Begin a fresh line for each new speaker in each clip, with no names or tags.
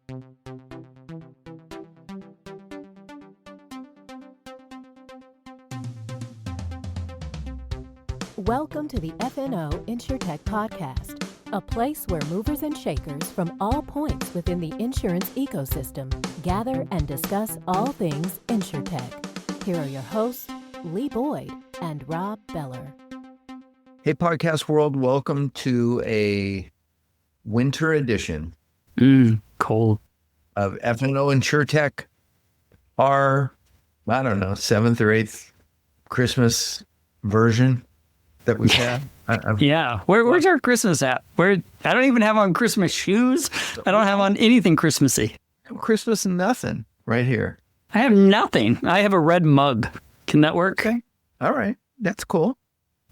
Welcome to the FNO InsurTech Podcast, a place where movers and shakers from all points within the insurance ecosystem gather and discuss all things InsurTech. Here are your hosts, Lee Boyd and Rob Beller.
Hey, podcast world, welcome to a winter edition
cold
of FNO InsurTech, our, I don't know, 7th or 8th Christmas version that we've had.
Yeah. Where's our Christmas at? I don't even have on Christmas shoes. I don't have on anything Christmassy.
Christmas and nothing right here.
I have nothing. I have a red mug. Can that work?
Okay. All right. That's cool.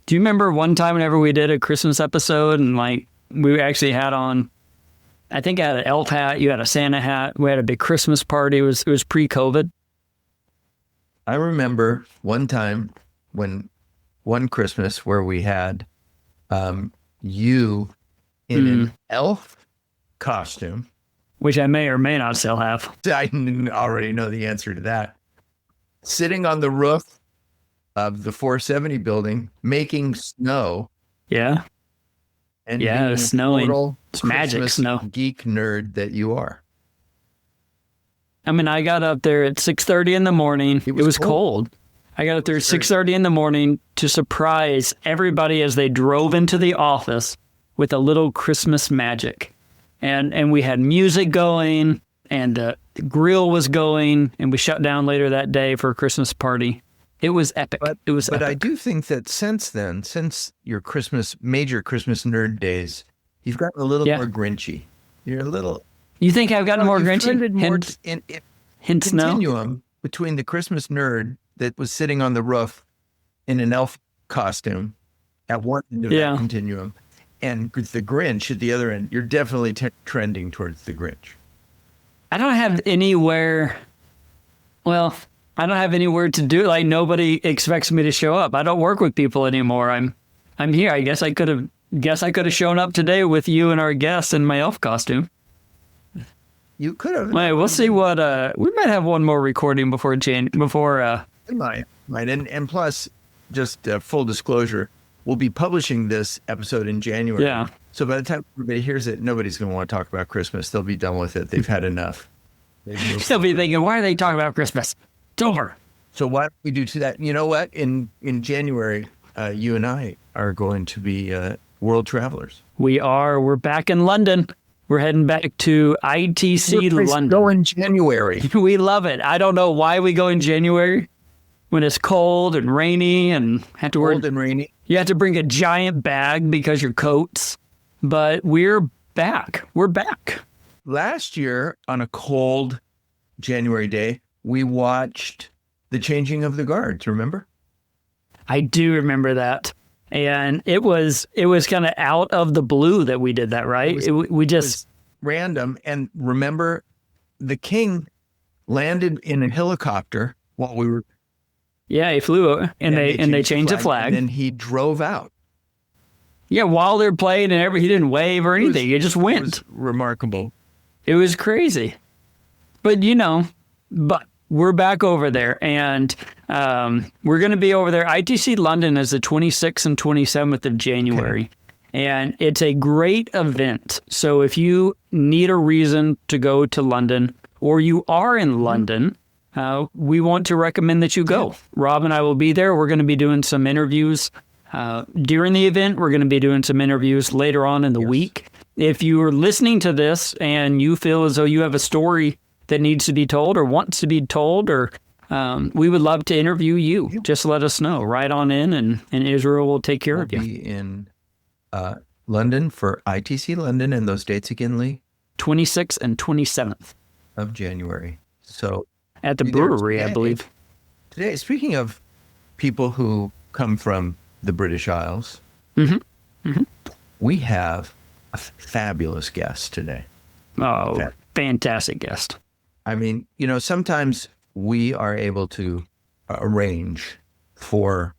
Do you remember one time whenever we did a Christmas episode and we actually had on, I think I had an elf hat, you had a Santa hat, we had a big Christmas party. It was pre-COVID.
I remember one time one Christmas where we had you in an elf costume.
Which I may or may not still have.
I already know the answer to that. Sitting on the roof of the 470 building, making snow.
Yeah.
And
yeah, it's snowing. It's magic
Christmas
snow.
Geek nerd that you are.
I mean, I got up there at 6:30 in the morning. It was cold. I got up there at 6:30 in the morning to surprise everybody as they drove into the office with a little Christmas magic. And we had music going and the grill was going and we shut down later that day for a Christmas party. It was epic. But
I do think that since your major Christmas nerd days, you've gotten a little more Grinchy. You're a little.
You think I've gotten more Grinchy? Hint snow?
Continuum between the Christmas nerd that was sitting on the roof in an elf costume at one end of that continuum and the Grinch at the other end. You're definitely trending towards the Grinch.
I don't have anywhere to do. Like, nobody expects me to show up. I don't work with people anymore. I'm here. I guess I could have shown up today with you and our guest in my elf costume.
You could have.
Wait, we'll see what we might have one more recording before
It might. And plus, just full disclosure, we'll be publishing this episode in January.
Yeah.
So by the time everybody hears it, nobody's going to want to talk about Christmas. They'll be done with it. They've had enough.
They'll be thinking, why are they talking about Christmas? It's over.
So why don't we do to that? You know what? In January, you and I are going to be world travelers.
We are. We're back in London. We're heading back to ITC London.
Go in January.
We love it. I don't know why we go in January when it's cold and rainy and have to
Cold and rainy.
You have to bring a giant bag because your coats. But we're back. We're back.
Last year on a cold January day, we watched the changing of the guards. Remember?
I do remember that. And it was kind of out of the blue that we did that, right? It was
random. And remember, the king landed in a helicopter while we were.
Yeah, he flew over, and they changed the flag.
And then he drove out.
Yeah, while they're playing and he didn't wave or anything. He just went.
It was remarkable.
It was crazy. But we're back over there, and we're going to be over there. ITC London is the 26th and 27th of January, and it's a great event. So if you need a reason to go to London, or you are in London, we want to recommend that you go. Rob and I will be there. We're going to be doing some interviews during the event. We're going to be doing some interviews later on in the week. If you are listening to this and you feel as though you have a story that needs to be told or wants to be told, or we would love to interview you. Just let us know. Write on in, and Israel will take care of you.
We'll be in London for ITC London, and those dates again, Lee?
26th and 27th.
Of January. So
at the brewery, I believe.
Today, speaking of people who come from the British Isles, we have a fabulous guest today.
Oh, fantastic guest.
I mean, sometimes we are able to arrange for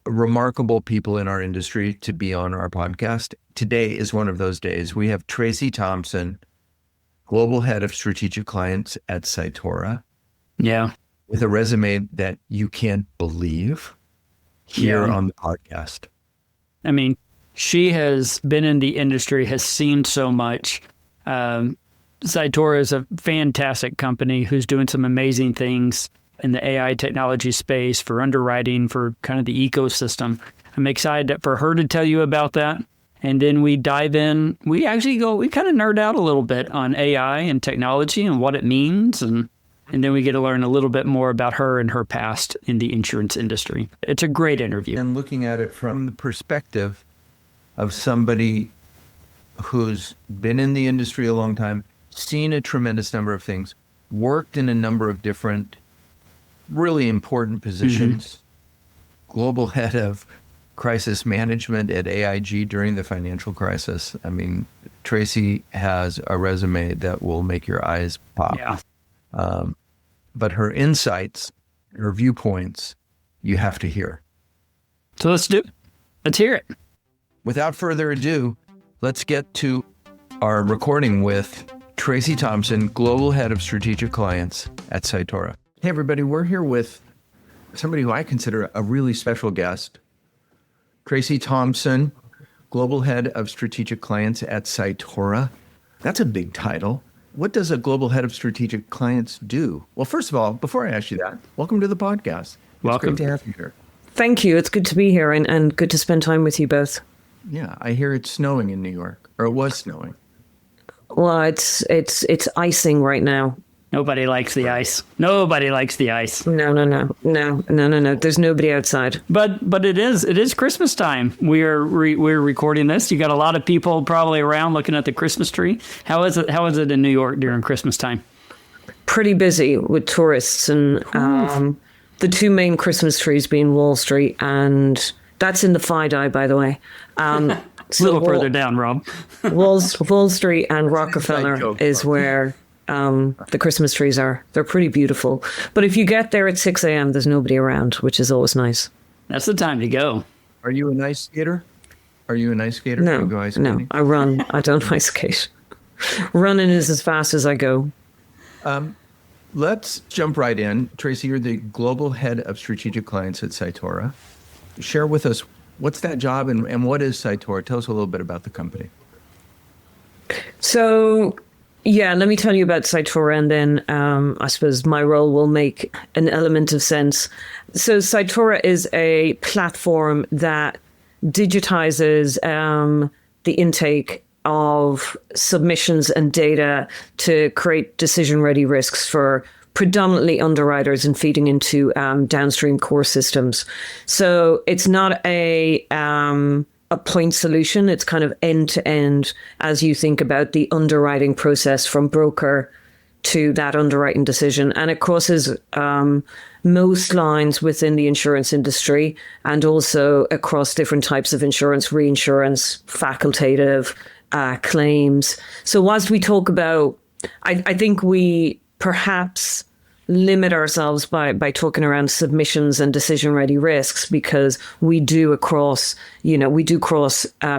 remarkable people in our industry to be on our podcast. Today is one of those days. We have Tracy Thompson, global head of strategic clients at Cytora,
Yeah.
with a resume that you can't believe, here on the podcast.
I mean, she has been in the industry, has seen so much. Cytora is a fantastic company who's doing some amazing things in the AI technology space for underwriting, for kind of the ecosystem. I'm excited for her to tell you about that. And then we dive in. We kind of nerd out a little bit on AI and technology and what it means. And then we get to learn a little bit more about her and her past in the insurance industry. It's a great interview.
And looking at it from the perspective of somebody who's been in the industry a long time, seen a tremendous number of things, worked in a number of different really important positions, global head of crisis management at AIG during the financial crisis. I mean, Tracy has a resume that will make your eyes pop.
Yeah.
But her insights, her viewpoints, you have to hear.
So let's hear it.
Without further ado, let's get to our recording with Tracy Thompson, Global Head of Strategic Clients at Cytora. Hey, everybody, we're here with somebody who I consider a really special guest, Tracy Thompson, Global Head of Strategic Clients at Cytora. That's a big title. What does a Global Head of Strategic Clients do? Well, first of all, before I ask you that, welcome to the podcast.
Welcome.
It's great to have you here.
Thank you. It's good to be here and good to spend time with you both.
Yeah, I hear it's snowing in New York, or it was snowing.
Well, it's icing right now.
Nobody likes the ice. Nobody likes the ice.
No. There's nobody outside.
But it is Christmas time. We're recording this. You got a lot of people probably around looking at the Christmas tree. How is it in New York during Christmas time?
Pretty busy with tourists and the two main Christmas trees being Wall Street, and that's in the FiDi, by the way.
A little further down, Rob.
Wall Street and Rockefeller is where the Christmas trees are. They're pretty beautiful. But if you get there at 6 a.m., there's nobody around, which is always nice.
That's the time to go.
Are you an ice skater? Do you go ice
No,
skating?
I run. I don't ice skate. Running is as fast as I go.
Let's jump right in. Tracy, you're the Global Head of Strategic Clients at Cytora. Share with us, what's that job and what is Cytora? Tell us a little bit about the company.
So, yeah, let me tell you about Cytora, and then I suppose my role will make an element of sense. So Cytora is a platform that digitizes the intake of submissions and data to create decision-ready risks for predominantly underwriters and feeding into downstream core systems. So it's not a point solution. It's kind of end to end as you think about the underwriting process from broker to that underwriting decision. And it crosses most lines within the insurance industry and also across different types of insurance, reinsurance, facultative, claims. So whilst we talk about, I think we perhaps limit ourselves by talking around submissions and decision-ready risks, because we do cross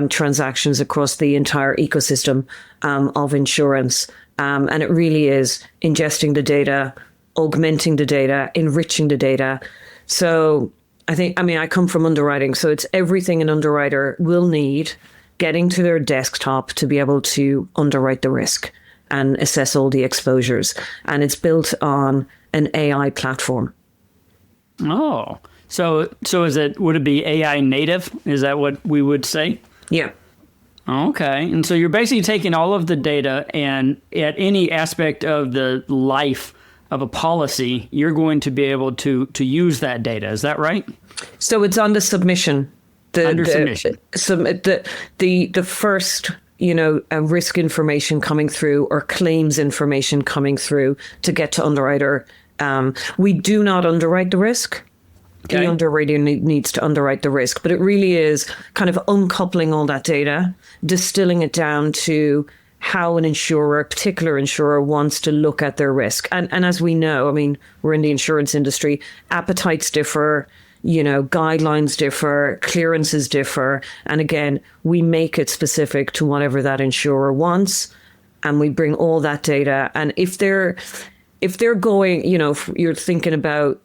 transactions across the entire ecosystem of insurance. And it really is ingesting the data, augmenting the data, enriching the data. So I come from underwriting, so it's everything an underwriter will need getting to their desktop to be able to underwrite the risk and assess all the exposures. And it's built on an AI platform.
Oh, so would it be AI native? Is that what we would say?
Yeah.
Okay. And so you're basically taking all of the data, and at any aspect of the life of a policy, you're going to be able to use that data. Is that right?
So it's on the submission.
Submission.
The first, risk information coming through or claims information coming through to get to underwriter. We do not underwrite the risk. Okay. The underwriter needs to underwrite the risk, but it really is kind of uncoupling all that data, distilling it down to how a particular insurer wants to look at their risk. And as we know, we're in the insurance industry, appetites differ, guidelines differ, clearances differ. And again, we make it specific to whatever that insurer wants. and we bring all that data. And if they're going, if you're thinking about,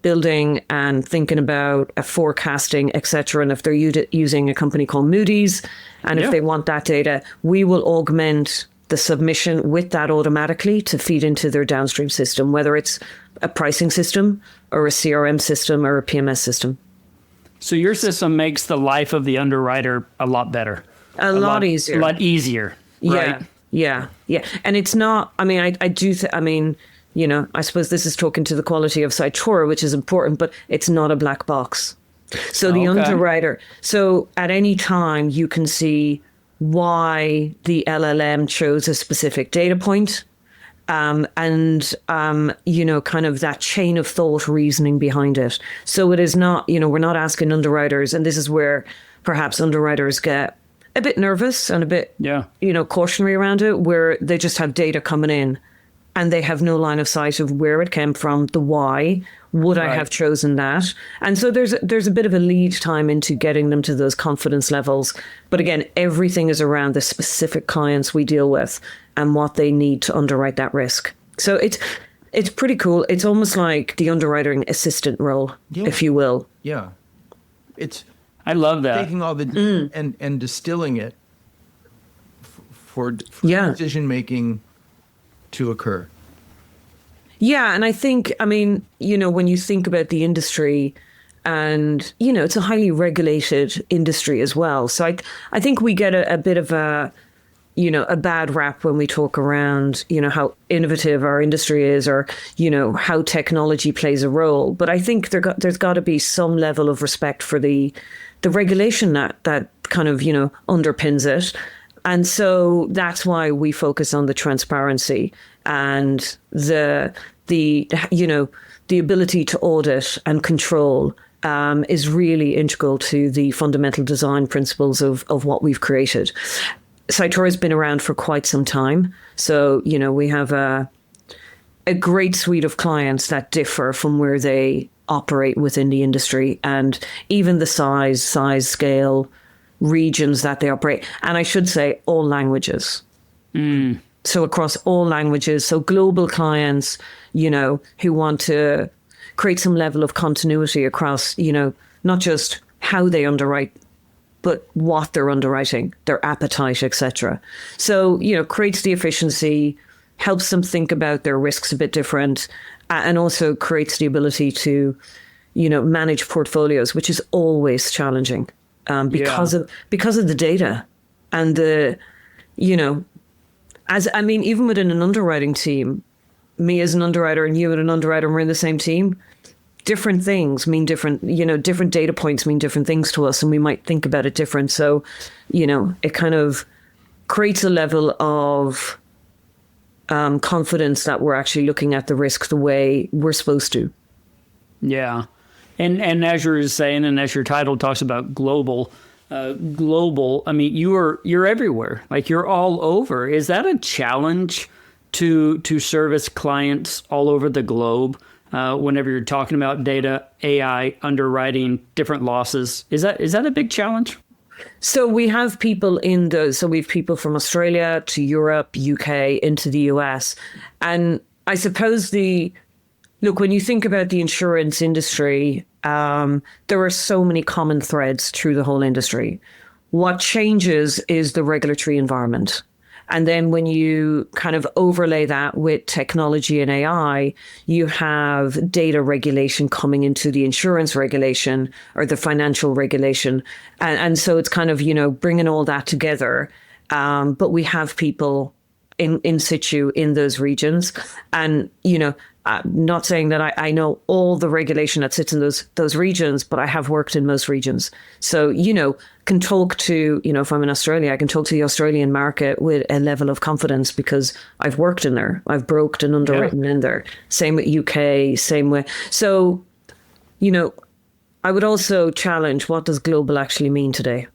building and thinking about a forecasting, etc., and if they're using a company called Moody's, and if they want that data, we will augment the submission with that automatically to feed into their downstream system, whether it's a pricing system or a CRM system or a PMS system.
So your system makes the life of the underwriter a lot better.
A lot easier.
A lot easier. Right?
Yeah. And it's not, I suppose this is talking to the quality of Cytora, which is important, but it's not a black box. So the underwriter, so at any time you can see why the LLM chose a specific data point, kind of that chain of thought reasoning behind it. So it is not, we're not asking underwriters, and this is where perhaps underwriters get a bit nervous and a bit, cautionary around it, where they just have data coming in and they have no line of sight of where it came from, the why. Would I have chosen that? And so there's a bit of a lead time into getting them to those confidence levels. But again, everything is around the specific clients we deal with and what they need to underwrite that risk. So it's pretty cool. It's almost like the underwriting assistant role, if you will.
Yeah.
I love that.
Taking all the and distilling it for decision making to occur.
Yeah, and I think, when you think about the industry, and, it's a highly regulated industry as well. So I think we get a bit of a bad rap when we talk around, how innovative our industry is, or, how technology plays a role. But I think there's got to be some level of respect for the regulation that kind of, underpins it. And so that's why we focus on the transparency and the ability to audit and control is really integral to the fundamental design principles of what we've created. Cytora has been around for quite some time. So, we have a great suite of clients that differ from where they operate within the industry, and even the size, scale, regions that they operate. And I should say all languages. So across all languages. So global clients, who want to create some level of continuity across, not just how they underwrite, but what they're underwriting, their appetite, etc. So, creates the efficiency, helps them think about their risks a bit different, and also creates the ability to, manage portfolios, which is always challenging. Because of the data and even within an underwriting team, me as an underwriter and you as an underwriter, we're in the same team. Different things mean different, different data points mean different things to us, and we might think about it different. So, it kind of creates a level of confidence that we're actually looking at the risk the way we're supposed to.
Yeah. And as you're saying, and as your title talks about global, you're everywhere. Like, you're all over. Is that a challenge to service clients all over the globe? Whenever you're talking about data, AI, underwriting, different losses, is that a big challenge?
So we have people we have people from Australia to Europe, UK, into the US. And I suppose when you think about the insurance industry, there are so many common threads through the whole industry. What changes is the regulatory environment. And then when you kind of overlay that with technology and AI, you have data regulation coming into the insurance regulation or the financial regulation. And so it's kind of, bringing all that together. But we have people in situ in those regions. And, I'm not saying that I know all the regulation that sits in those regions, but I have worked in most regions. So, can talk to, if I'm in Australia, I can talk to the Australian market with a level of confidence because I've worked in there. I've broked and underwritten in there. Same with UK, same way. So, I would also challenge, what does global actually mean today?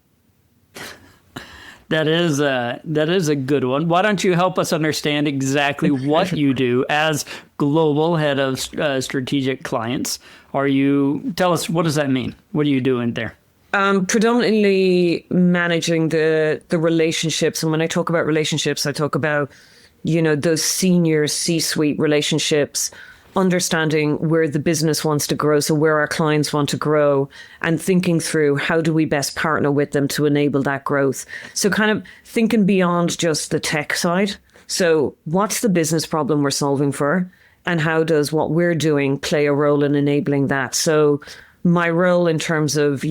That is a good one. Why don't you help us understand exactly what you do as global head of strategic clients? Tell us, what does that mean? What are you doing there?
Predominantly managing the relationships. And when I talk about relationships, I talk about, those senior C-suite relationships, understanding where the business wants to grow, so where our clients want to grow, and thinking through how do we best partner with them to enable that growth. So kind of thinking beyond just the tech side. So what's the business problem we're solving for? And how does what we're doing play a role in enabling that? So my role in terms of,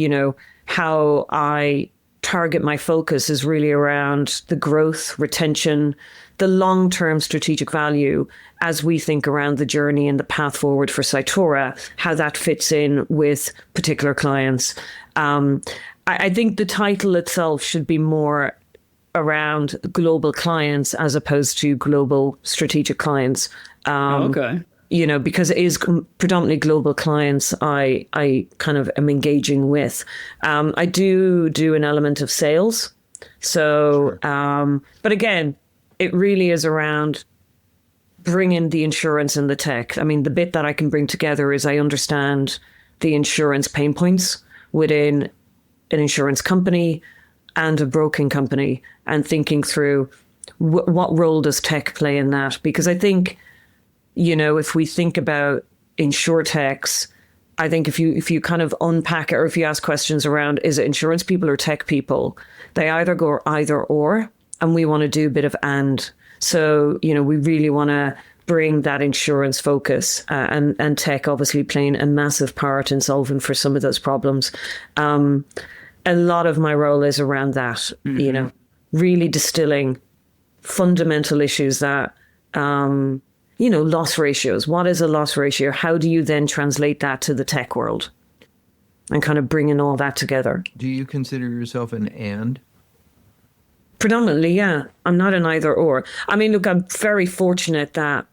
how I target my focus is really around the growth, retention, the long-term strategic value as we think around the journey and the path forward for Cytora, how that fits in with particular clients. I think the title itself should be more around global clients as opposed to global strategic clients.
Okay.
Because it is predominantly global clients I kind of am engaging with. I do an element of sales. So, sure. But again, it really is around bringing the insurance and the tech. I mean, the bit that I can bring together is I understand the insurance pain points within an insurance company and a broking company, and thinking through what role does tech play in that? Because I think, if we think about insurtechs, I think if you kind of unpack it, or if you ask questions around, is it insurance people or tech people? They either go either or, and we want to do a bit of and. So, we really want to bring that insurance focus, and tech obviously playing a massive part in solving for some of those problems. A lot of my role is around that, really distilling fundamental issues that, loss ratios. What is a loss ratio? How do you then translate that to the tech world? And kind of bringing all that together.
Do you consider yourself an and?
Predominantly, yeah. I'm not an either or. I mean, look, I'm very fortunate that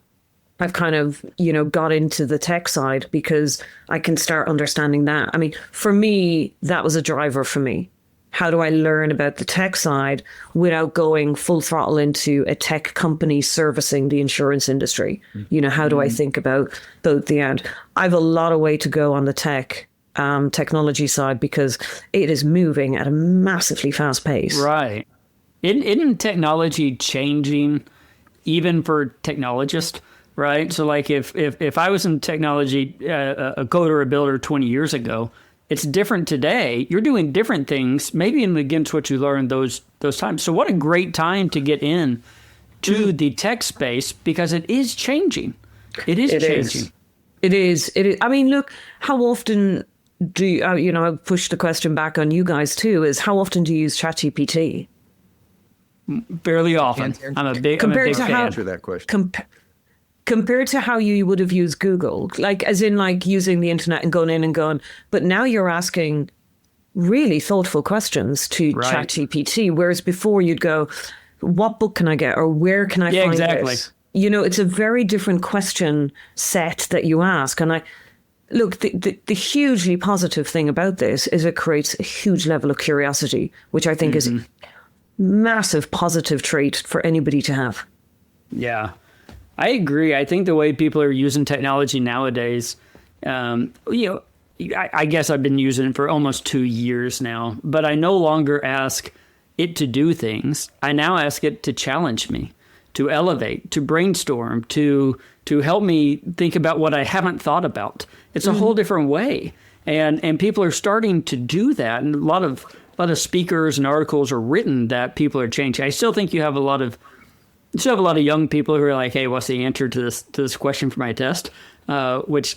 I've kind of, got into the tech side because I can start understanding that. I mean, for me, that was a driver for me. How do I learn about the tech side without going full throttle into a tech company servicing the insurance industry? How do I think about both the end? I have a lot of way to go on the technology side because it is moving at a massively fast pace.
Right. Isn't technology changing even for technologists? Right. So like if I was in technology, a coder or a builder 20 years ago, it's different today. You're doing different things, maybe even against what you learned those times. So what a great time to get in to the tech space because it is changing. It is changing.
It is. I mean, look, how often do you, I'll push the question back on you guys too, is how often do you use ChatGPT?
Fairly often. I'm a big fan.
Answer that question.
Compared to how you would have used Google, like as in like using the internet and going in and going, but now you're asking really thoughtful questions to ChatGPT, whereas before you'd go, what book can I get or where can I find this? It's a very different question set that you ask. And look, the hugely positive thing about this is it creates a huge level of curiosity, which I think is a massive positive trait for anybody to have.
Yeah. I agree. I think the way people are using technology nowadays, I guess I've been using it for almost 2 years now, but I no longer ask it to do things. I now ask it to challenge me, to elevate, to brainstorm, to help me think about what I haven't thought about. It's a whole different way. And people are starting to do that. And a lot of speakers and articles are written that people are changing. I still think you have a lot of young people who are like, hey, what's the answer to this question for my test? Which,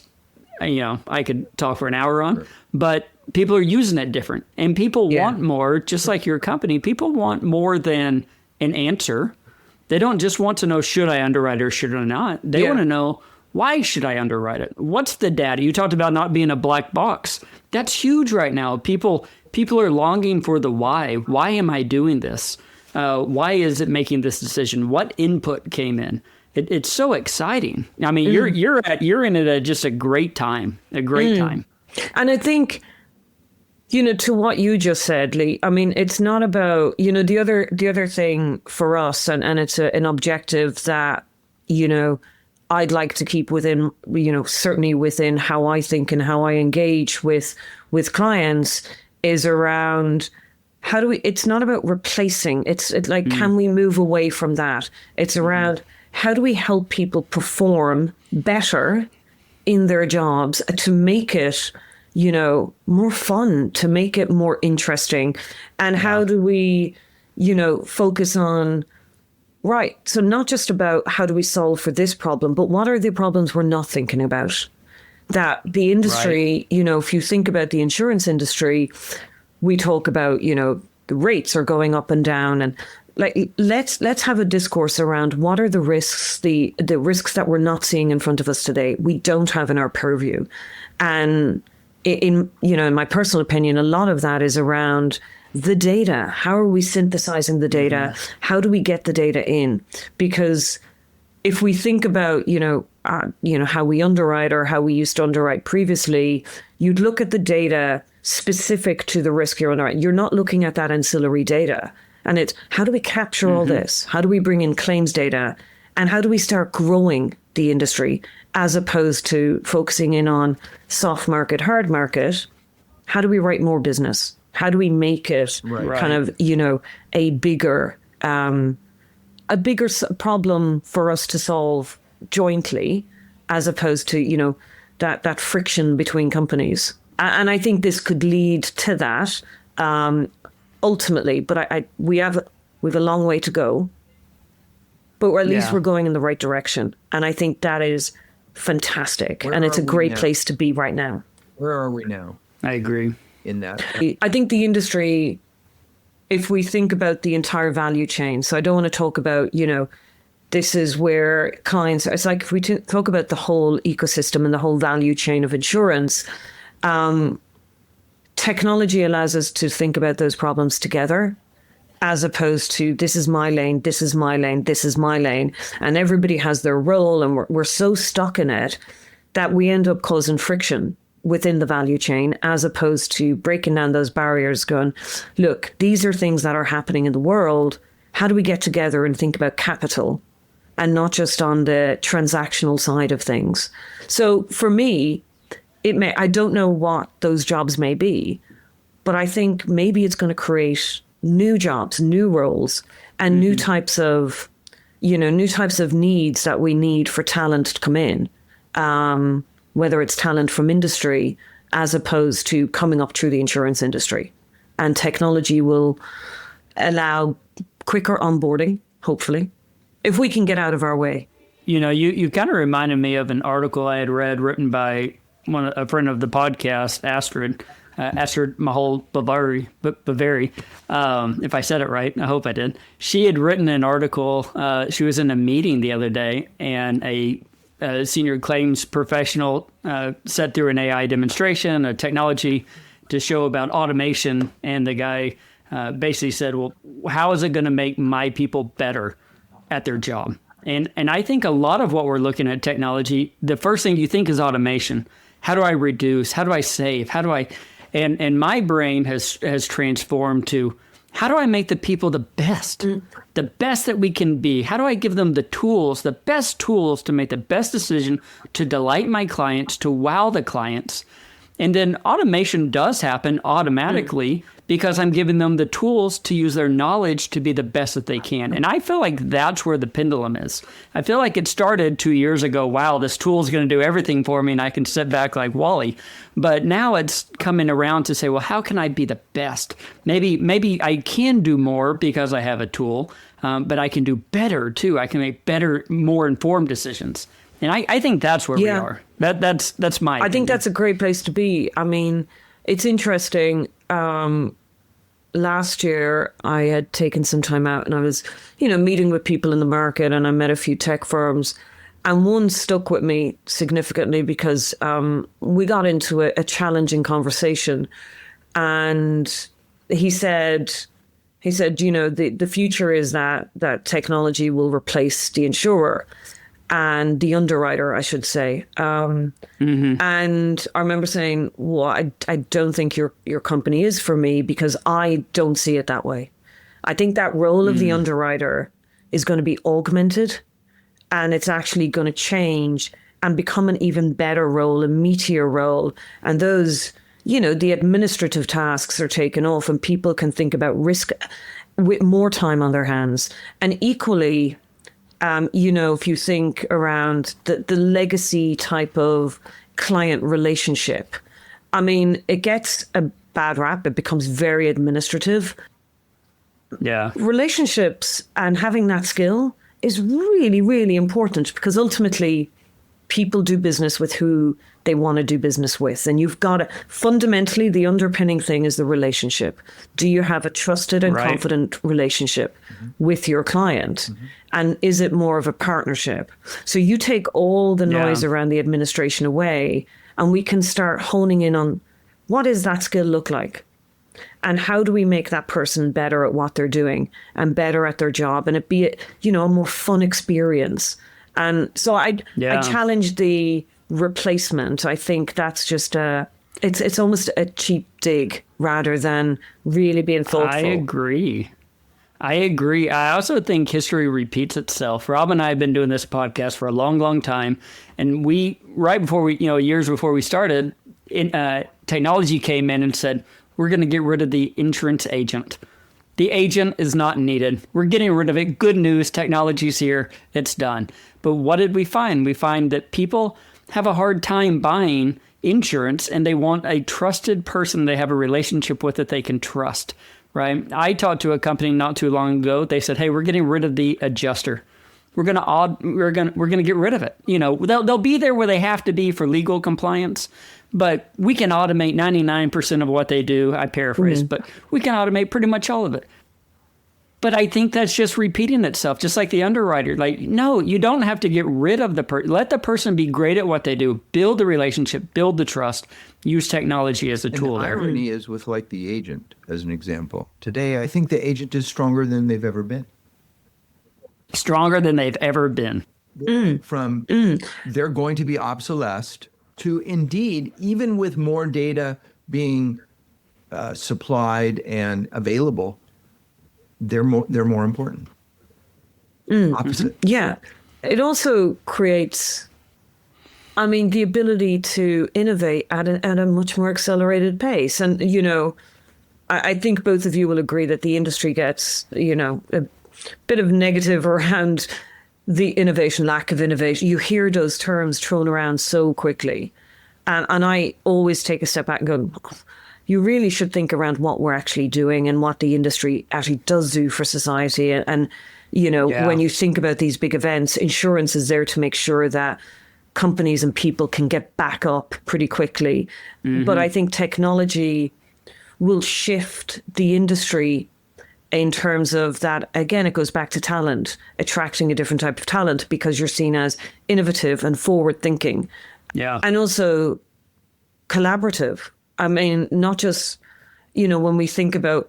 I could talk for an hour on. Sure. But people are using it different. And people want more, just like your company. People want more than an answer. They don't just want to know, should I underwrite or should I not? They want to know, why should I underwrite it? What's the data? You talked about not being a black box. That's huge right now. People are longing for the why. Why am I doing this? Why is it making this decision? What input came in? It's so exciting. I mean, you're in it at just a great time. A great time.
And I think, to what you just said, Lee. I mean, it's not about the other thing for us, and it's an objective that I'd like to keep within certainly within how I think and how I engage with clients is around it's not about replacing. It's like, can we move away from that? It's around how do we help people perform better in their jobs to make it, more fun, to make it more interesting. And how do we, focus on, right. So not just about how do we solve for this problem, but what are the problems we're not thinking about? That the industry, if you think about the insurance industry, we talk about, the rates are going up and down, and like let's have a discourse around what are the risks, the risks that we're not seeing in front of us today, we don't have in our purview. And in my personal opinion, a lot of that is around the data. How are we synthesizing the data? How do we get the data in? Because if we think about, how we underwrite or how we used to underwrite previously, you'd look at the data specific to the risk you're underwriting. You're not looking at that ancillary data. And it's how do we capture all this? How do we bring in claims data? And how do we start growing the industry as opposed to focusing in on soft market, hard market? How do we write more business? How do we make it kind of, a bigger problem for us to solve jointly, as opposed to, that friction between companies. And I think this could lead to that ultimately. But we have a long way to go. But at least we're going in the right direction. And I think that is fantastic. And it's a great place to be right now.
Where are we now?
I agree.
In that,
I think the industry, if we think about the entire value chain, so I don't want to talk about, this is where clients, it's like if we talk about the whole ecosystem and the whole value chain of insurance, technology allows us to think about those problems together, as opposed to this is my lane, this is my lane, this is my lane. And everybody has their role, and we're so stuck in it that we end up causing friction within the value chain, as opposed to breaking down those barriers, going, look, these are things that are happening in the world. How do we get together and think about capital and not just on the transactional side of things? So for me, I don't know what those jobs may be, but I think maybe it's going to create new jobs, new roles, and new types of needs that we need for talent to come in. Whether it's talent from industry as opposed to coming up through the insurance industry. And technology will allow quicker onboarding, hopefully, if we can get out of our way.
You kind of reminded me of an article I had read written by a friend of the podcast, Astrid Mahol Bavari, if I said it right. I hope I did. She had written an article. She was in a meeting the other day, and a senior claims professional sat through an AI demonstration, a technology to show about automation. And the guy basically said, well, how is it going to make my people better at their job? And I think a lot of what we're looking at technology, the first thing you think is automation. How do I reduce? How do I save? How do I... And my brain has transformed to, how do I make the people the best that we can be? How do I give them the tools, the best tools to make the best decision, to delight my clients, to wow the clients? And then automation does happen automatically because I'm giving them the tools to use their knowledge to be the best that they can. And I feel like that's where the pendulum is. I feel like it started 2 years ago. Wow, this tool is going to do everything for me and I can sit back like Wally. But now it's coming around to say, well, how can I be the best? Maybe I can do more because I have a tool, but I can do better too. I can make better, more informed decisions. And I think that's where we are. That's my opinion.
I think that's a great place to be. I mean, it's interesting. Last year, I had taken some time out and I was, meeting with people in the market, and I met a few tech firms. And one stuck with me significantly because we got into a challenging conversation. And he said, the future is that technology will replace the insurer and the underwriter, I should say. And I remember saying, well, I don't think your company is for me because I don't see it that way. I think that role of the underwriter is going to be augmented, and it's actually going to change and become an even better role, a meatier role. And those, the administrative tasks are taken off and people can think about risk with more time on their hands. And equally, if you think around the legacy type of client relationship, I mean, it gets a bad rap. It becomes very administrative.
Yeah.
Relationships and having that skill is really, really important, because ultimately people do business with who they want to do business with. And you've got to, fundamentally, the underpinning thing is the relationship. Do you have a trusted and confident relationship with your client? And is it more of a partnership? So you take all the noise around the administration away, and we can start honing in on what does that skill look like? And how do we make that person better at what they're doing and better at their job, and it be, a more fun experience? And so I challenge the replacement. I think that's just it's almost a cheap dig rather than really being thoughtful.
I agree. I also think history repeats itself. Rob and I have been doing this podcast for a long, long time. And years before we started, technology came in and said, we're going to get rid of the insurance agent. The agent is not needed. We're getting rid of it. Good news. Technology's here. It's done. But what did we find? We find that people have a hard time buying insurance, and they want a trusted person they have a relationship with that they can trust. Right? I talked to a company not too long ago. They said, "Hey, we're getting rid of the adjuster. We're gonna get rid of it. They'll be there where they have to be for legal compliance, but we can automate 99% of what they do." I paraphrase, but we can automate pretty much all of it. But I think that's just repeating itself, just like the underwriter. Like, no, you don't have to get rid of the person. Let the person be great at what they do. Build the relationship, build the trust, use technology as a tool there.
The irony is with like the agent, as an example. Today, I think the agent is stronger than they've ever been.
Stronger than they've ever been.
From they're going to be obsolesced to, indeed, even with more data being supplied and available, they're more important. Opposite.
Yeah. It also creates, the ability to innovate at a much more accelerated pace. And, I think both of you will agree that the industry gets, a bit of negative around the innovation, lack of innovation. You hear those terms thrown around so quickly. And I always take a step back and go, you really should think around what we're actually doing and what the industry actually does do for society. And when you think about these big events, insurance is there to make sure that companies and people can get back up pretty quickly. But I think technology will shift the industry in terms of that. Again, it goes back to talent, attracting a different type of talent because you're seen as innovative and forward thinking.
Yeah.
And also collaborative. Not just, when we think about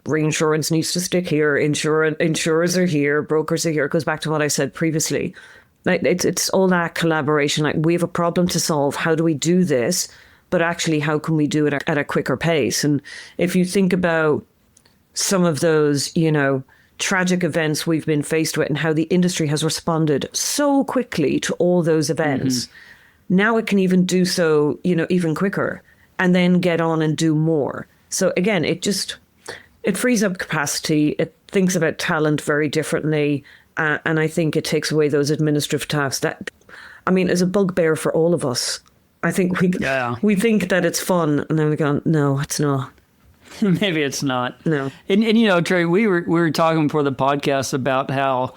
reinsurance needs to stick here, insurers are here, brokers are here. It goes back to what I said previously. Like it's all that collaboration. Like, we have a problem to solve. How do we do this? But actually, how can we do it at a quicker pace? And if you think about some of those, tragic events we've been faced with and how the industry has responded so quickly to all those events, now it can even do so, even quicker. And then get on and do more. So again, it frees up capacity. It thinks about talent very differently. And I think it takes away those administrative tasks that, is a bugbear for all of us. I think we think that it's fun, and then we go, no, it's not.
Maybe it's not.
No.
And Trey, we were talking before the podcast about how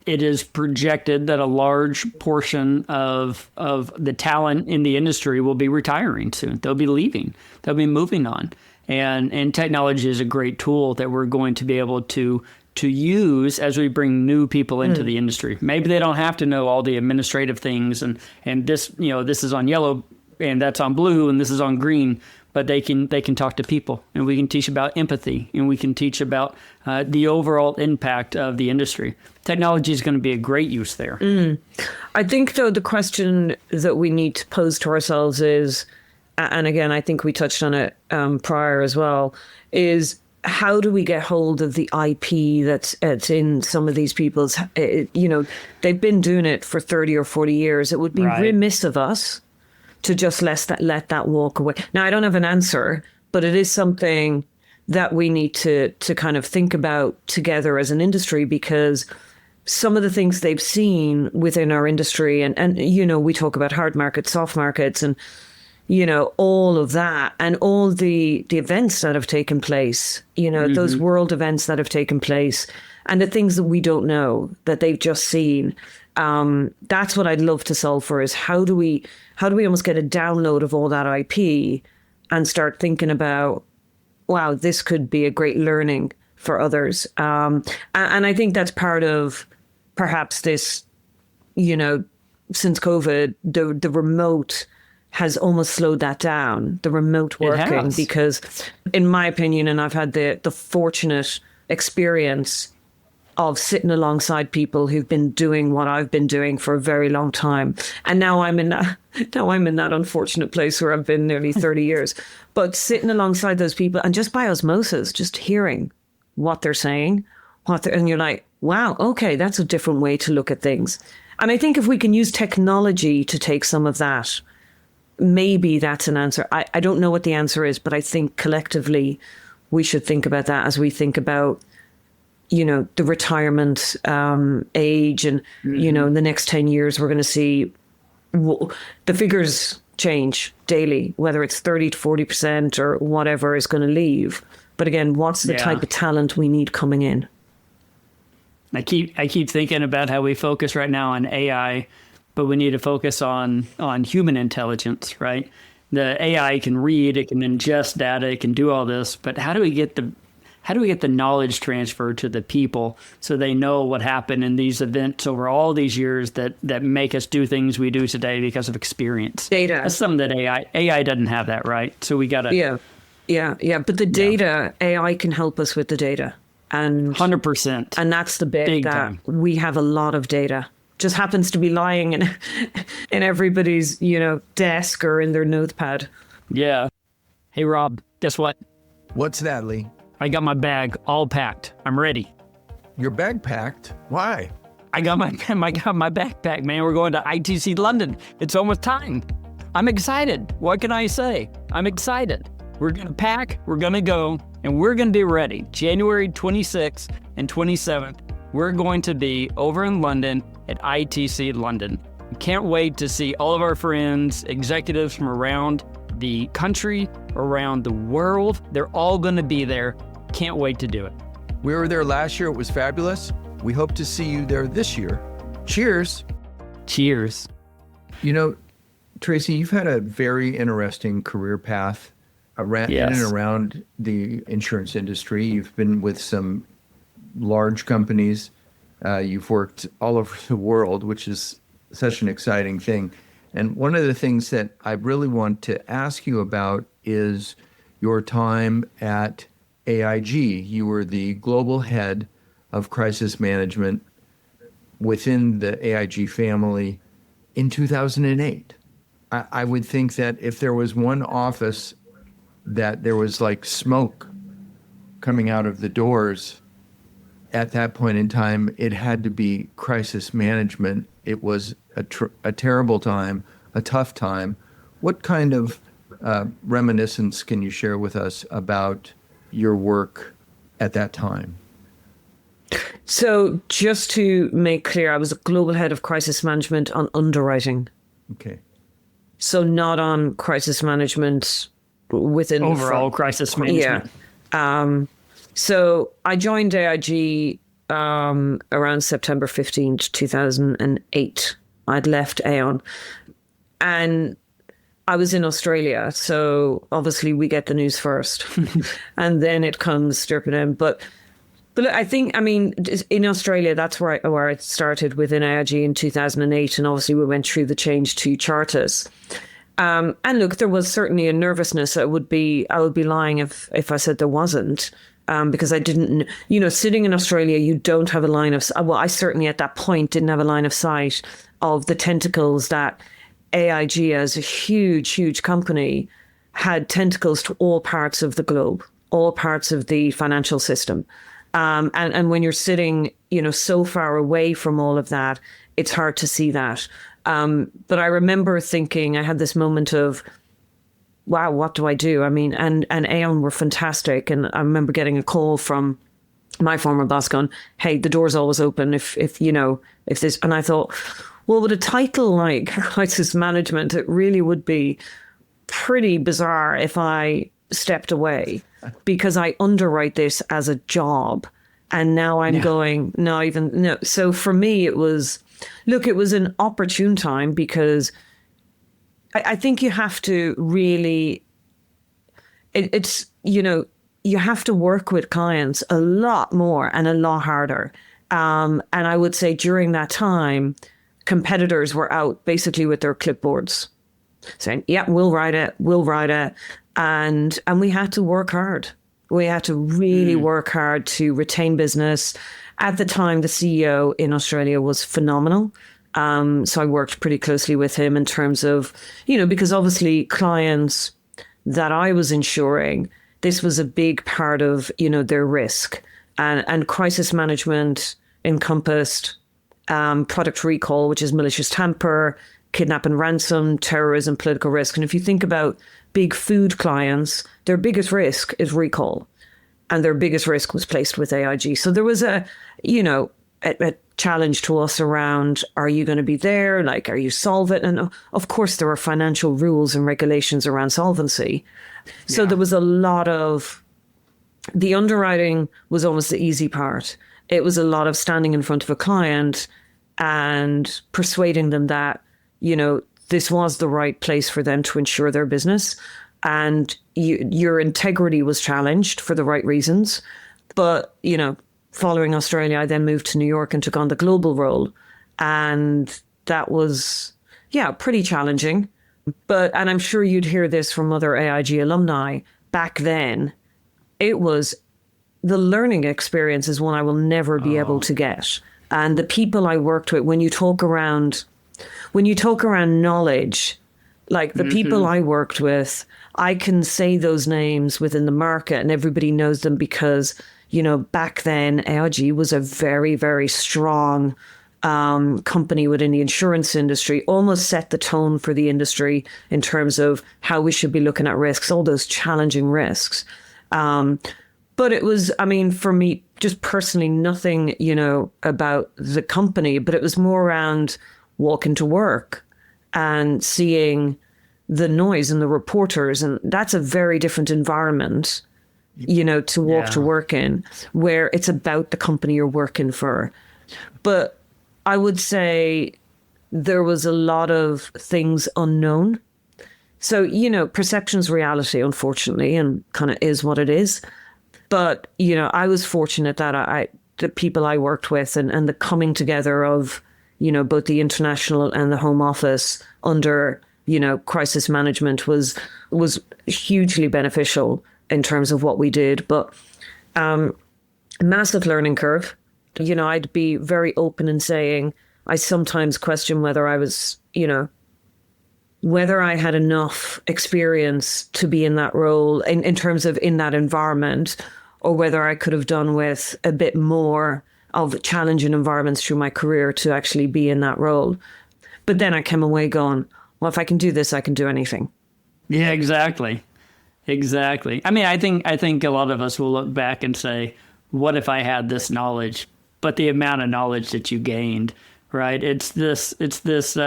it is projected that a large portion of the talent in the industry will be retiring soon. They'll be leaving. They'll be moving on. And technology is a great tool that we're going to be able to use as we bring new people into the industry. Maybe they don't have to know all the administrative things and this, this is on yellow and that's on blue and this is on green. But they can talk to people, and we can teach about empathy, and we can teach about the overall impact of the industry. Technology is going to be a great use there.
I think, though, the question that we need to pose to ourselves is, and again, I think we touched on it prior as well, is how do we get hold of the IP that's in some of these people's, they've been doing it for 30 or 40 years. It would be remiss of us to just let that walk away. Now, I don't have an answer, but it is something that we need to kind of think about together as an industry, because some of the things they've seen within our industry, and we talk about hard markets, soft markets, and all of that, and all the events that have taken place, those world events that have taken place, and the things that we don't know that they've just seen. That's what I'd love to solve for, is how do we almost get a download of all that IP and start thinking about, wow, this could be a great learning for others. And I think that's part of perhaps this, since COVID, the remote has almost slowed that down, the remote working, because in my opinion, and I've had the fortunate experience of sitting alongside people who've been doing what I've been doing for a very long time. And now I'm in that unfortunate place where I've been nearly 30 years. But sitting alongside those people and just by osmosis, just hearing what they're saying, and you're like, wow, okay, that's a different way to look at things. And I think if we can use technology to take some of that, maybe that's an answer. I don't know what the answer is, but I think collectively we should think about that as we think about, the retirement age, and, in the next 10 years, we're going to see the figures change daily, whether it's 30 to 40% or whatever is going to leave. But again, what's the type of talent we need coming in?
I keep thinking about how we focus right now on AI, but we need to focus on human intelligence, right? The AI can read, it can ingest data, it can do all this, but how do we get the knowledge transferred to the people so they know what happened in these events over all these years that make us do things we do today because of experience? Data. That's something that AI doesn't have that, right? So we got to...
Yeah. But the data, AI can help us with the data. And
100%.
And that's the bit that time. We have a lot of data. Just happens to be lying in everybody's, desk or in their notepad.
Yeah. Hey, Rob, guess what?
What's that, Lee?
I got my bag all packed. I'm ready.
Your bag packed? Why?
I got my backpack, man. We're going to ITC London. It's almost time. I'm excited. What can I say? I'm excited. We're going to pack, we're going to go, and we're going to be ready. January 26th and 27th, we're going to be over in London at ITC London. Can't wait to see all of our friends, executives from around the country, around the world. They're all going to be there. Can't wait to do it.
We were there last year. It was fabulous. We hope to see you there this year. Cheers.
Cheers.
Tracy, you've had a very interesting career path around, in and around the insurance industry. You've been with some large companies. You've worked all over the world, which is such an exciting thing. And one of the things that I really want to ask you about is your time at AIG. You were the global head of crisis management within the AIG family in 2008. I would think that if there was one office that there was like smoke coming out of the doors at that point in time, it had to be crisis management. It was a terrible time, a tough time. What kind of reminiscence can you share with us about your work at that time?
So just to make clear, I was a global head of crisis management on underwriting.
Okay.
So not on crisis management within
overall crisis management.
Yeah. So I joined AIG around September 15th, 2008. I'd left Aon. And I was in Australia. So obviously we get the news first. And then it comes dripping in. But I think, in Australia, that's where I started within AIG in 2008. And obviously we went through the change to charters. And look, there was certainly a nervousness. I would be lying if I said there wasn't, because I didn't, sitting in Australia, you don't have a line of, well, I certainly at that point didn't have a line of sight of the tentacles that AIG as a huge, huge company had tentacles to all parts of the globe, all parts of the financial system. And when you're sitting, so far away from all of that, it's hard to see that. But I remember thinking, I had this moment of, wow, what do I do? I mean, and Aon were fantastic. And I remember getting a call from my former boss going, hey, the door's always open if this, and I thought, well, with a title like crisis management, it really would be pretty bizarre if I stepped away, because I underwrite this as a job. And now I'm going, no. So for me, it was an opportune time, because I think you have to really, you have to work with clients a lot more and a lot harder. And I would say during that time, competitors were out basically with their clipboards saying, yeah, we'll write it. And we had to work hard. We had to really work hard to retain business. At the time, the CEO in Australia was phenomenal. So I worked pretty closely with him in terms of, because obviously clients that I was insuring, this was a big part of, their risk. And crisis management encompassed product recall, which is malicious tamper, kidnap and ransom, terrorism, political risk. And if you think about big food clients, their biggest risk is recall. And their biggest risk was placed with AIG. So there was a challenge to us around, are you going to be there? Like, are you solvent? And of course, there are financial rules and regulations around solvency. So there was a lot of, the underwriting was almost the easy part. It was a lot of standing in front of a client and persuading them that, this was the right place for them to insure their business. And your integrity was challenged for the right reasons. But, following Australia, I then moved to New York and took on the global role. And that was, pretty challenging. And I'm sure you'd hear this from other AIG alumni. Back then, it was, the learning experience is one I will never be able to get. And the people I worked with, when you talk around knowledge, like the people I worked with, I can say those names within the market and everybody knows them because, back then AIG was a very, very strong company within the insurance industry, almost set the tone for the industry in terms of how we should be looking at risks, all those challenging risks. But it was, for me, just personally, nothing, about the company, but it was more around walking to work and seeing the noise and the reporters. And that's a very different environment, to walk to work in, where it's about the company you're working for. But I would say there was a lot of things unknown. So, perception's reality, unfortunately, and kind of is what it is. But, I was fortunate that the people I worked with and the coming together of, both the international and the home office under, crisis management was hugely beneficial in terms of what we did. But massive learning curve. I'd be very open in saying I sometimes question whether I was, whether I had enough experience to be in that role in terms of in that environment, or whether I could have done with a bit more of challenging environments through my career to actually be in that role. But then I came away going, well, if I can do this, I can do anything.
Yeah, exactly. I think a lot of us will look back and say, what if I had this knowledge? But the amount of knowledge that you gained, right? It's this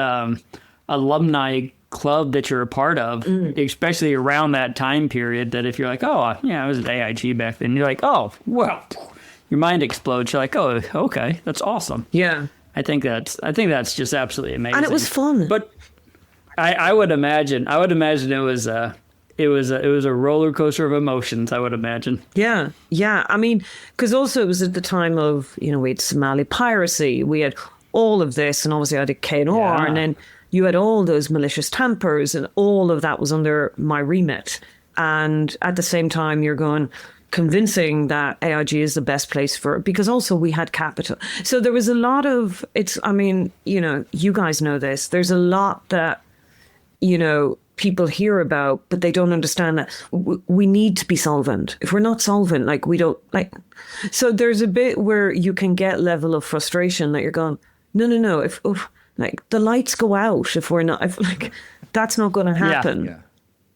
alumni club that you're a part of, especially around that time period, that if you're like, oh, yeah, I was at AIG back then, you're like, oh, well, your mind explodes. You're like, oh, okay, that's awesome.
Yeah.
I think that's just absolutely amazing.
And it was fun.
But I would imagine it was a roller coaster of emotions, I would imagine.
Yeah. Because also it was at the time of, we had Somali piracy, we had all of this, and obviously I did K&R, and then you had all those malicious tampers, and all of that was under my remit. And at the same time, you're convincing that AIG is the best place for it, because also we had capital. So there was a lot of, you guys know this, there's a lot that, people hear about, but they don't understand that we need to be solvent. If we're not solvent, we don't, so there's a bit where you can get level of frustration that you're going, no. If like the lights go out, if we're not, if like that's not going to happen.
Yeah.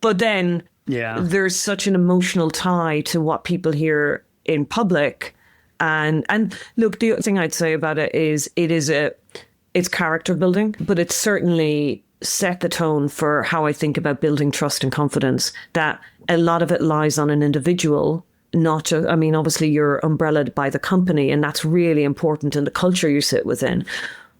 But then
Yeah.
there's such an emotional tie to what people hear in public. And look, the other thing I'd say about it is it's character building, but it's certainly set the tone for how I think about building trust and confidence, that a lot of it lies on an individual, not just, I mean, obviously you're umbrellaed by the company and that's really important in the culture you sit within.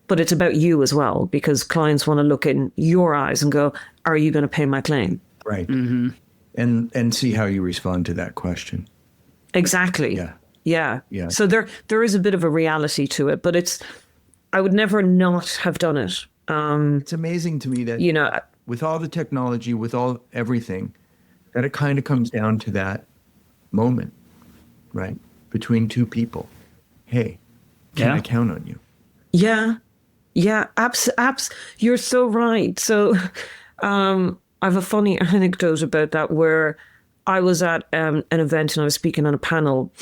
But it's about you as well, because clients want to look in your eyes and go, are you going to pay my claim?
Right. Mm-hmm. And see how you respond to that question.
Exactly.
Yeah.
So there is a bit of a reality to it, but I would never not have done it.
It's amazing to me that, with all the technology, with all everything, that it kind of comes down to that moment, right? Between two people. Hey, can I count on you?
Yeah. You're so right. So I have a funny anecdote about that where I was at an event and I was speaking on a panel,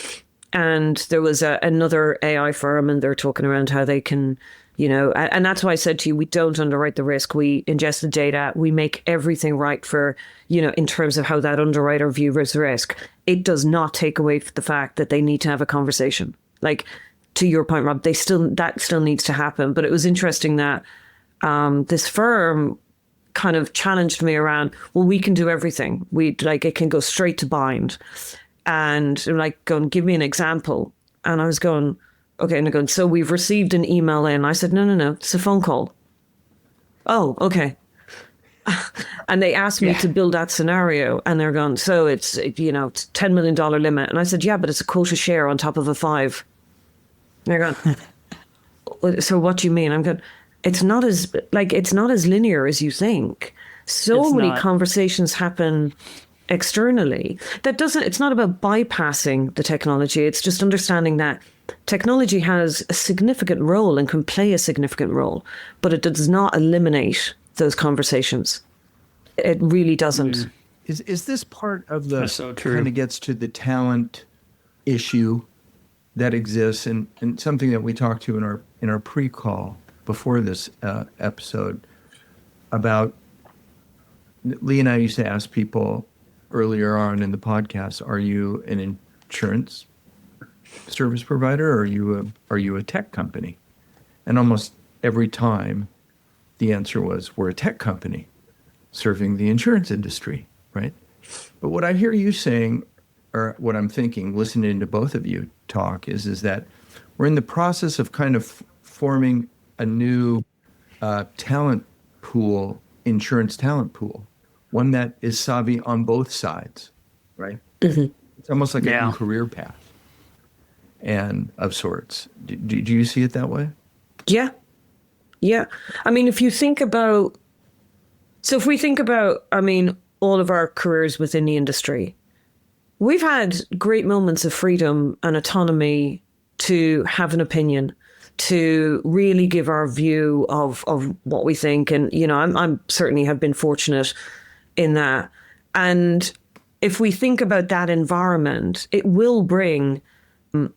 and there was another AI firm and they're talking around how they can, and that's why I said to you, we don't underwrite the risk. We ingest the data. We make everything right for, in terms of how that underwriter views risk. It does not take away the fact that they need to have a conversation. Like, to your point, Rob, that still needs to happen. But it was interesting that this firm kind of challenged me around, well, we can do everything. It can go straight to bind. And they're like, going, give me an example. And I was going, okay. And they're going, so we've received an email in. I said, no, it's a phone call. Oh, okay. And they asked me to build that scenario. And they're going, so it's $10 million limit. And I said, yeah, but it's a quota share on top of a 5. And they're going, so what do you mean? I'm going, it's not as linear as you think. So many conversations happen externally. It's not about bypassing the technology. It's just understanding that technology has a significant role and can play a significant role, but it does not eliminate those conversations. It really doesn't.
Is this part of the
so true.
Kind of gets to the talent issue that exists, and something that we talked to in our pre-call before this episode about. Lee and I used to ask people earlier on in the podcast, are you an insurance service provider, or are you a tech company? And almost every time the answer was, we're a tech company serving the insurance industry, right? But what I hear you saying, or what I'm thinking, listening to both of you talk, is that we're in the process of kind of forming a new talent pool, insurance talent pool, one that is savvy on both sides, right? Mm-hmm. It's almost like a new career path, and of sorts. Do you see it that way?
Yeah. I mean, if we think about, all of our careers within the industry, we've had great moments of freedom and autonomy to have an opinion, to really give our view of what we think. And, I'm certainly have been fortunate in that. And if we think about that environment, it will bring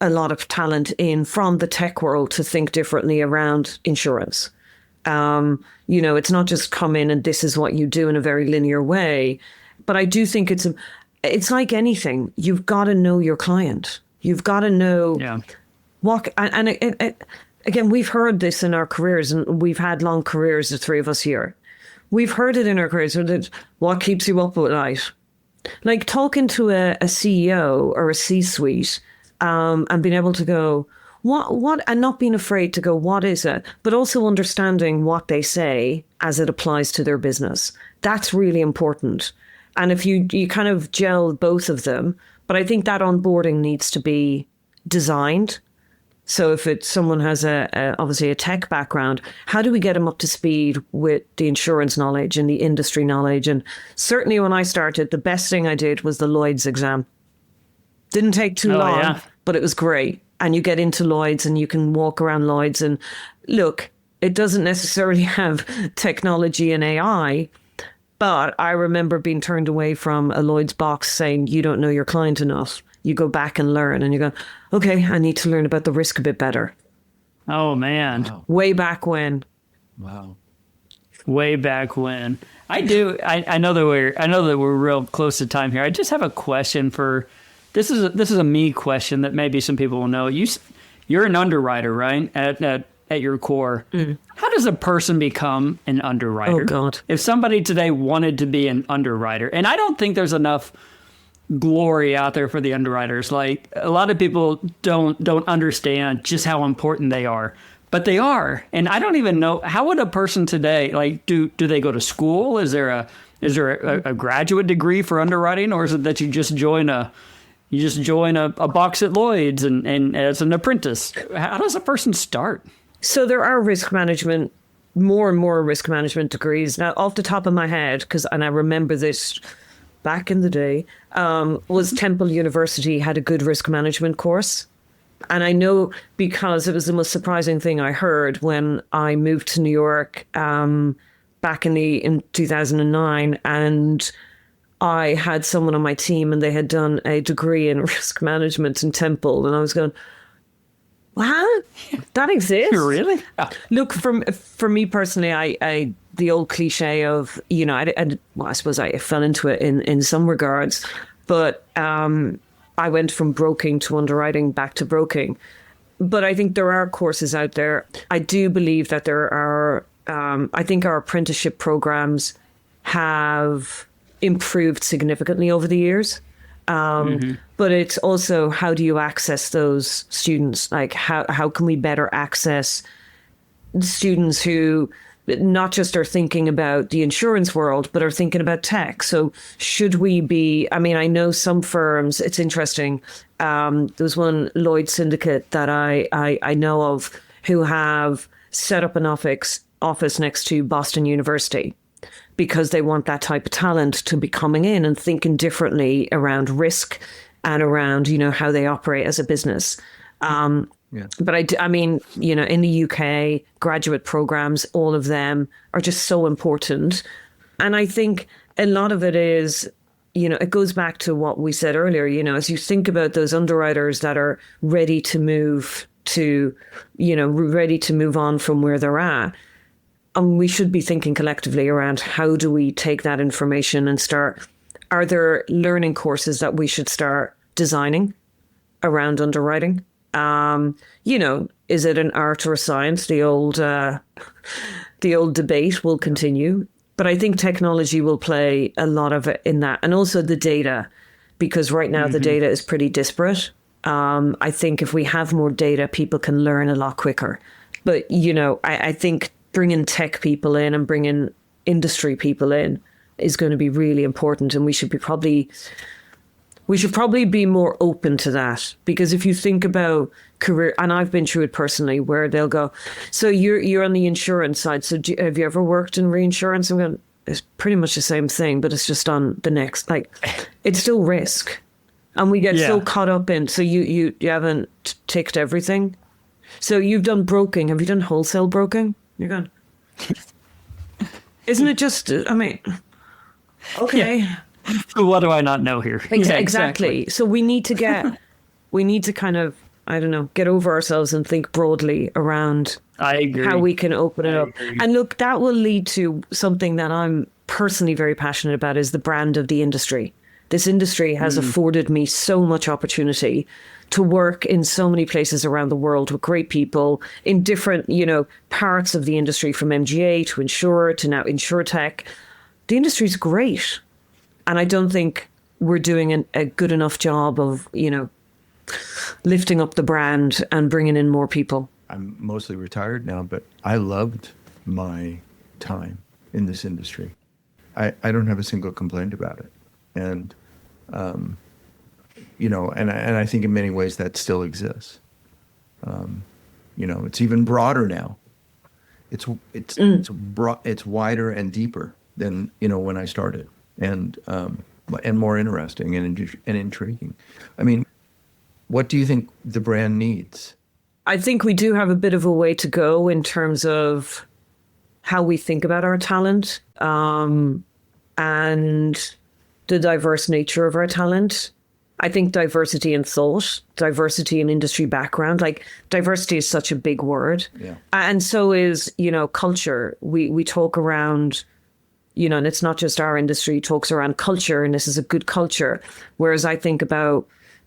a lot of talent in from the tech world to think differently around insurance. It's not just come in and this is what you do in a very linear way. But I do think it's like anything. You've got to know your client. You've got to know what. And again, we've heard this in our careers, and we've had long careers, the three of us here. We've heard it in our careers. What keeps you up at night? Like talking to a CEO or a C-suite, and being able to go, what, and not being afraid to go, what is it? But also understanding what they say as it applies to their business. That's really important. And if you kind of gel both of them, but I think that onboarding needs to be designed. So if someone has obviously a tech background, how do we get them up to speed with the insurance knowledge and the industry knowledge? And certainly when I started, the best thing I did was the Lloyd's exam. Didn't take too long, but it was great. And you get into Lloyd's and you can walk around Lloyd's, and look, it doesn't necessarily have technology and AI, but I remember being turned away from a Lloyd's box saying, you don't know your client enough. You go back and learn, and you go, okay, I need to learn about the risk a bit better.
Oh man.
Wow.
way back when.
Wow.
Way back when. I know that we're real close to time here. I just have a question for this is a me question that maybe some people will know. You're an underwriter, right? At your core. How does a person become an underwriter?
Oh God.
If somebody today wanted to be an underwriter, and I don't think there's enough glory out there for the underwriters. Like a lot of people don't understand just how important they are. But they are, and I don't even know how would a person today like do they go to school? Is there a graduate degree for underwriting, or is it that you just join a box at Lloyd's and as an apprentice? How does a person start?
So there are more and more risk management degrees. Now, off the top of my head, and I remember this back in the day, was Temple University had a good risk management course. And I know because it was the most surprising thing I heard when I moved to New York back in 2009, and I had someone on my team and they had done a degree in risk management in Temple, and I was going, "What? That exists?
Really?"
Look, for me personally, I the old cliche of I suppose I fell into it in some regards, but I went from broking to underwriting back to broking. But I think there are courses out there. I do believe that there are, I think our apprenticeship programs have improved significantly over the years. But it's also, how do you access those students? Like how can we better access students who not just are thinking about the insurance world, but are thinking about tech. So should we be, I know some firms, it's interesting. There was one Lloyd syndicate that I know of who have set up an office next to Boston University because they want that type of talent to be coming in and thinking differently around risk and around, how they operate as a business.
Yeah.
But in the UK, graduate programs, all of them are just so important. And I think a lot of it is, it goes back to what we said earlier, as you think about those underwriters that are ready to move on from where they're at. And we should be thinking collectively around how do we take that information and are there learning courses that we should start designing around underwriting? Is it an art or a science? The old debate will continue. But I think technology will play a lot of it in that. And also the data, because right now the data is pretty disparate. I think if we have more data, people can learn a lot quicker. But, I think bringing tech people in and bringing industry people in is going to be really important. And we should probably be more open to that, because if you think about career, and I've been through it personally, where they'll go, so you're on the insurance side. So have you ever worked in reinsurance? I'm going, it's pretty much the same thing, but it's just on the next, it's still risk. And we get so caught up in, so you haven't ticked everything. So you've done broking. Have you done wholesale broking? You're going, isn't it just, okay.
Yeah. What do I not know here?
Exactly. So we need to kind of, get over ourselves and think broadly around
I agree.
How we can open it up. And look, that will lead to something that I'm personally very passionate about, is the brand of the industry. This industry has afforded me so much opportunity to work in so many places around the world with great people in different, parts of the industry, from MGA to insurer to now InsurTech. The industry's great. And I don't think we're doing a good enough job of, lifting up the brand and bringing in more people.
I'm mostly retired now, but I loved my time in this industry. I don't have a single complaint about it. And, and I think in many ways that still exists. It's even broader now. It's wider and deeper than, when I started, and more interesting and intriguing. I mean, what do you think the brand needs?
I think we do have a bit of a way to go in terms of how we think about our talent, and the diverse nature of our talent. I think diversity in thought, diversity in industry background, like diversity is such a big word.
Yeah.
And so is, culture. We talk around, and it's not just our industry, talks around culture, and this is a good culture. Whereas I think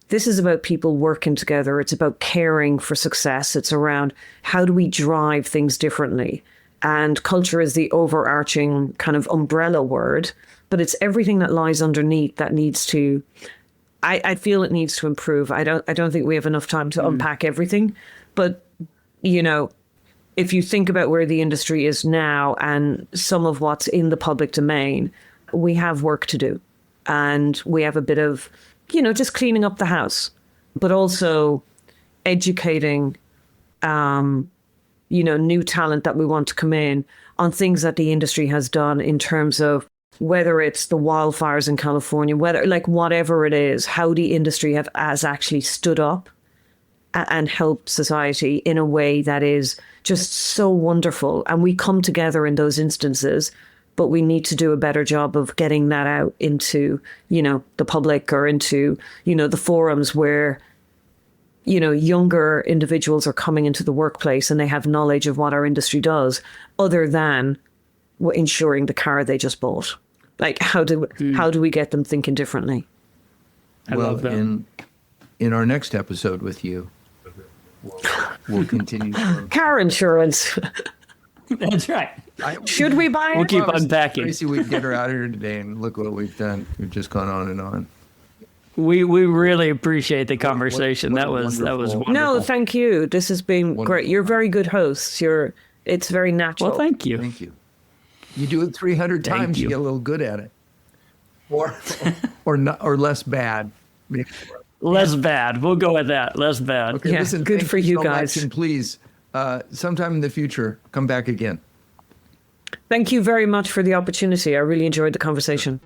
this is about people working together. It's about caring for success. It's around how do we drive things differently? And culture is the overarching kind of umbrella word, but it's everything that lies underneath that needs to, I feel it needs to improve. I don't think we have enough time to unpack everything, but if you think about where the industry is now and some of what's in the public domain, we have work to do, and we have a bit of, just cleaning up the house, but also educating, new talent that we want to come in on things that the industry has done in terms of whether it's the wildfires in California, whatever it is, how the industry has actually stood up and helped society in a way that is just so wonderful. And we come together in those instances, but we need to do a better job of getting that out into, the public or into, the forums where, younger individuals are coming into the workplace and they have knowledge of what our industry does, other than insuring the car they just bought. Like, how do we get them thinking differently?
I love that.
In our next episode with you, we'll continue.
Car insurance.
That's right.
Should we buy it?
We'll keep unpacking.
Tracy, we'd get her out of here today, and look what we've done. We've just gone on and on.
We really appreciate the conversation. That was wonderful.
No, thank you. This has been great. You're very good hosts. It's very natural.
Well, thank you.
Thank you. You do it 300 times, you get a little good at it, or less bad.
Less bad. We'll go with that. Less bad.
Okay,
yeah,
listen,
good for you
so
guys.
Much, and please, sometime in the future, come back again.
Thank you very much for the opportunity. I really enjoyed the conversation.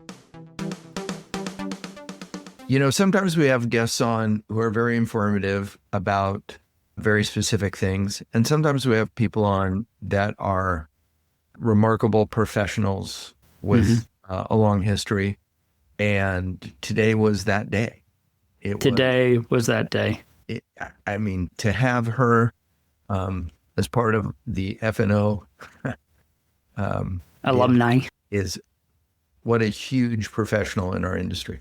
Sometimes we have guests on who are very informative about very specific things, and sometimes we have people on that are remarkable professionals with a long history. And today was that day.
Today was that day.
To have her as part of the FNO
alumni
is what a huge professional in our industry.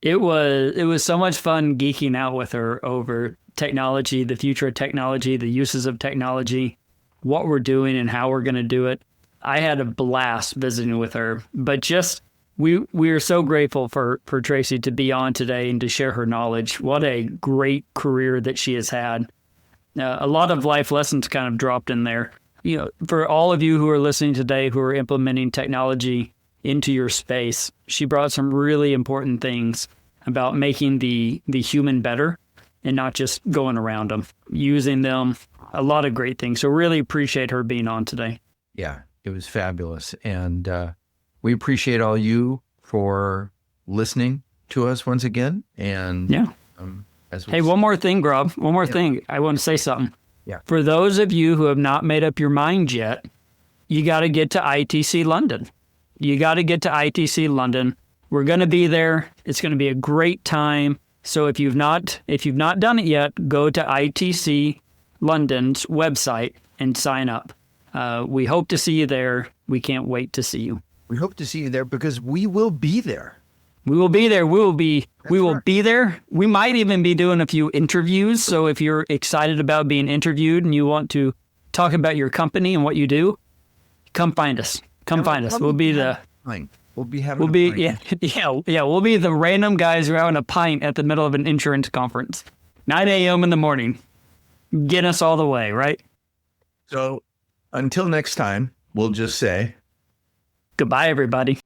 It was so much fun geeking out with her over technology, the future of technology, the uses of technology, what we're doing and how we're going to do it. I had a blast visiting with her, but just we are so grateful for Tracy to be on today and to share her knowledge. What a great career that she has had. A lot of life lessons kind of dropped in there. For all of you who are listening today who are implementing technology into your space, she brought some really important things about making the human better and not just going around them, using them, a lot of great things. So really appreciate her being on today.
Yeah, it was fabulous. And we appreciate all you for listening to us once again. And
hey, one more thing, Grob. One more thing. I want to say something.
Yeah.
For those of you who have not made up your mind yet, you got to get to ITC London. You got to get to ITC London. We're going to be there. It's going to be a great time. So if you've not done it yet, go to ITC London's website and sign up. We hope to see you there. We can't wait to see you.
We hope to see you there because we will be there.
We will be there. We will be there. We might even be doing a few interviews. So if you're excited about being interviewed and you want to talk about your company and what you do, come find us. Come find us. We'll be the
pint. We'll be having a pint.
Yeah. We'll be the random guys who are having a pint at the middle of an insurance conference. 9 a.m. in the morning. Get us all the way, right?
So until next time, we'll just say
goodbye, everybody.